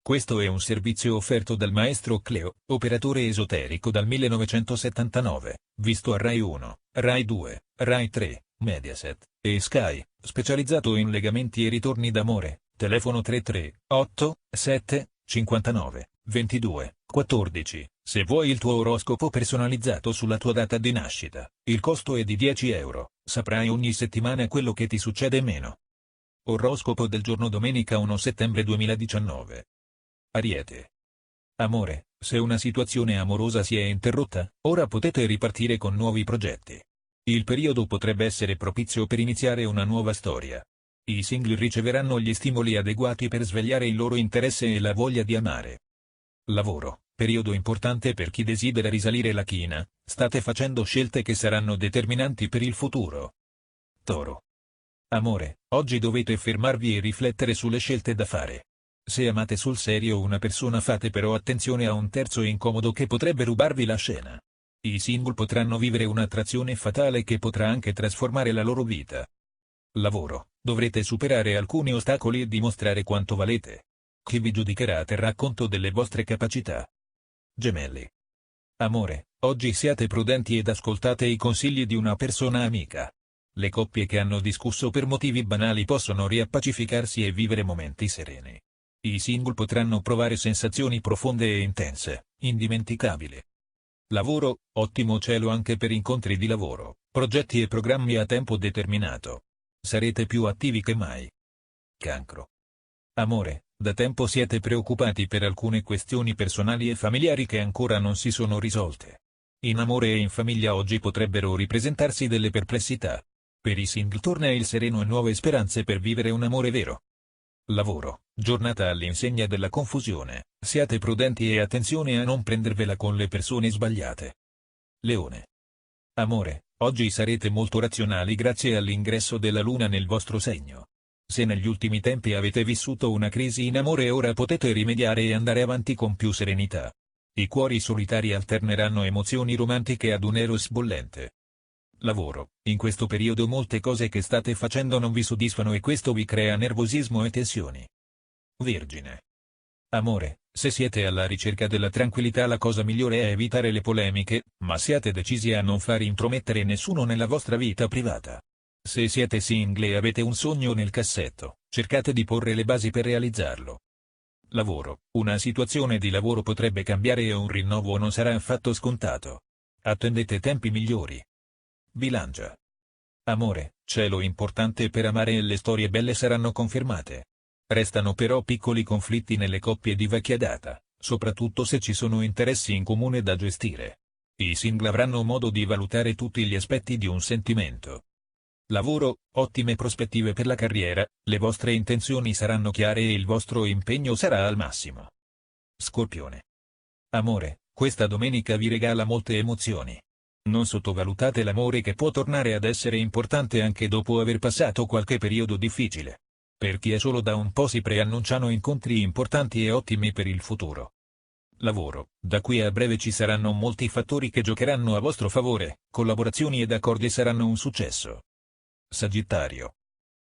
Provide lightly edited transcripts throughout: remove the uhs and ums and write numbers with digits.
Questo è un servizio offerto dal maestro Cleo, operatore esoterico dal 1979, visto a Rai 1, Rai 2, Rai 3, Mediaset e Sky, specializzato in legamenti e ritorni d'amore. Telefono 33 7 59 22 14. Se vuoi il tuo oroscopo personalizzato sulla tua data di nascita, il costo è di 10 euro. Saprai ogni settimana quello che ti succede meno. Oroscopo del giorno domenica 1 settembre 2019. Ariete. Amore, se una situazione amorosa si è interrotta, ora potete ripartire con nuovi progetti. Il periodo potrebbe essere propizio per iniziare una nuova storia. I single riceveranno gli stimoli adeguati per svegliare il loro interesse e la voglia di amare. Lavoro, periodo importante per chi desidera risalire la china, state facendo scelte che saranno determinanti per il futuro. Toro. Amore, oggi dovete fermarvi e riflettere sulle scelte da fare. Se amate sul serio una persona fate però attenzione a un terzo incomodo che potrebbe rubarvi la scena. I single potranno vivere un'attrazione fatale che potrà anche trasformare la loro vita. Lavoro, dovrete superare alcuni ostacoli e dimostrare quanto valete. Chi vi giudicherà terrà conto delle vostre capacità. Gemelli. Amore, oggi siate prudenti ed ascoltate i consigli di una persona amica. Le coppie che hanno discusso per motivi banali possono riappacificarsi e vivere momenti sereni. I single potranno provare sensazioni profonde e intense, indimenticabili. Lavoro, ottimo cielo anche per incontri di lavoro, progetti e programmi a tempo determinato. Sarete più attivi che mai. Cancro. Amore, da tempo siete preoccupati per alcune questioni personali e familiari che ancora non si sono risolte. In amore e in famiglia oggi potrebbero ripresentarsi delle perplessità. Per i single torna il sereno e nuove speranze per vivere un amore vero. Lavoro, giornata all'insegna della confusione, siate prudenti e attenzione a non prendervela con le persone sbagliate. Leone. Amore, oggi sarete molto razionali grazie all'ingresso della luna nel vostro segno. Se negli ultimi tempi avete vissuto una crisi in amore ora potete rimediare e andare avanti con più serenità. I cuori solitari alterneranno emozioni romantiche ad un eros bollente. Lavoro, in questo periodo molte cose che state facendo non vi soddisfano e questo vi crea nervosismo e tensioni. Vergine. Amore, se siete alla ricerca della tranquillità la cosa migliore è evitare le polemiche, ma siate decisi a non far intromettere nessuno nella vostra vita privata. Se siete single e avete un sogno nel cassetto, cercate di porre le basi per realizzarlo. Lavoro, una situazione di lavoro potrebbe cambiare e un rinnovo non sarà affatto scontato. Attendete tempi migliori. Bilancia. Amore, cielo importante per amare e le storie belle saranno confermate. Restano però piccoli conflitti nelle coppie di vecchia data, soprattutto se ci sono interessi in comune da gestire. I single avranno modo di valutare tutti gli aspetti di un sentimento. Lavoro, ottime prospettive per la carriera, le vostre intenzioni saranno chiare e il vostro impegno sarà al massimo. Scorpione. Amore, questa domenica vi regala molte emozioni. Non sottovalutate l'amore che può tornare ad essere importante anche dopo aver passato qualche periodo difficile. Per chi è solo da un po' si preannunciano incontri importanti e ottimi per il futuro. Lavoro, da qui a breve ci saranno molti fattori che giocheranno a vostro favore, collaborazioni ed accordi saranno un successo. Sagittario.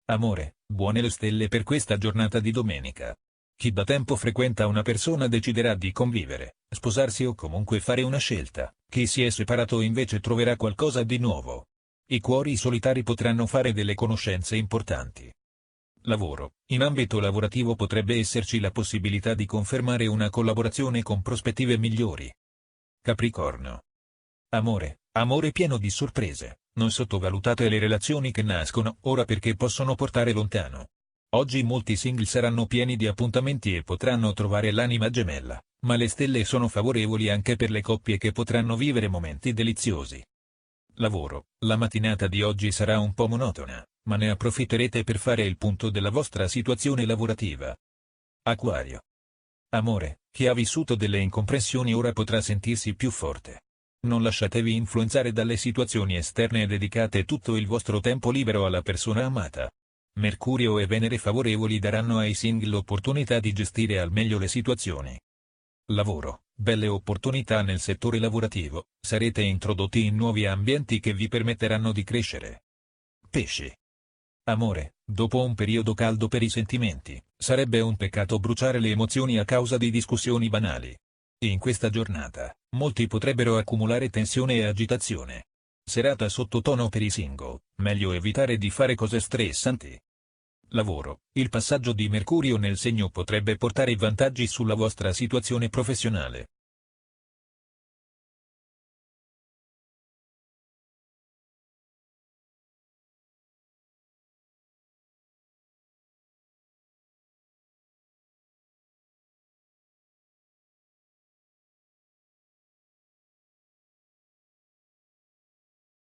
Amore, buone le stelle per questa giornata di domenica. Chi da tempo frequenta una persona deciderà di convivere, sposarsi o comunque fare una scelta. Chi si è separato invece troverà qualcosa di nuovo. I cuori solitari potranno fare delle conoscenze importanti. Lavoro, in ambito lavorativo potrebbe esserci la possibilità di confermare una collaborazione con prospettive migliori. Capricorno. Amore pieno di sorprese, non sottovalutate le relazioni che nascono ora perché possono portare lontano. Oggi molti single saranno pieni di appuntamenti e potranno trovare l'anima gemella, ma le stelle sono favorevoli anche per le coppie che potranno vivere momenti deliziosi. Lavoro, la mattinata di oggi sarà un po' monotona, ma ne approfitterete per fare il punto della vostra situazione lavorativa. Acquario. Amore, chi ha vissuto delle incomprensioni ora potrà sentirsi più forte. Non lasciatevi influenzare dalle situazioni esterne e dedicate tutto il vostro tempo libero alla persona amata. Mercurio e Venere favorevoli daranno ai single l'opportunità di gestire al meglio le situazioni. Lavoro, belle opportunità nel settore lavorativo, sarete introdotti in nuovi ambienti che vi permetteranno di crescere. Pesci. Amore, dopo un periodo caldo per i sentimenti, Sarebbe un peccato bruciare le emozioni a causa di discussioni banali. In questa giornata, molti potrebbero accumulare tensione e agitazione. Serata sottotono per i single, meglio evitare di fare cose stressanti. Lavoro, il passaggio di Mercurio nel segno potrebbe portare vantaggi sulla vostra situazione professionale.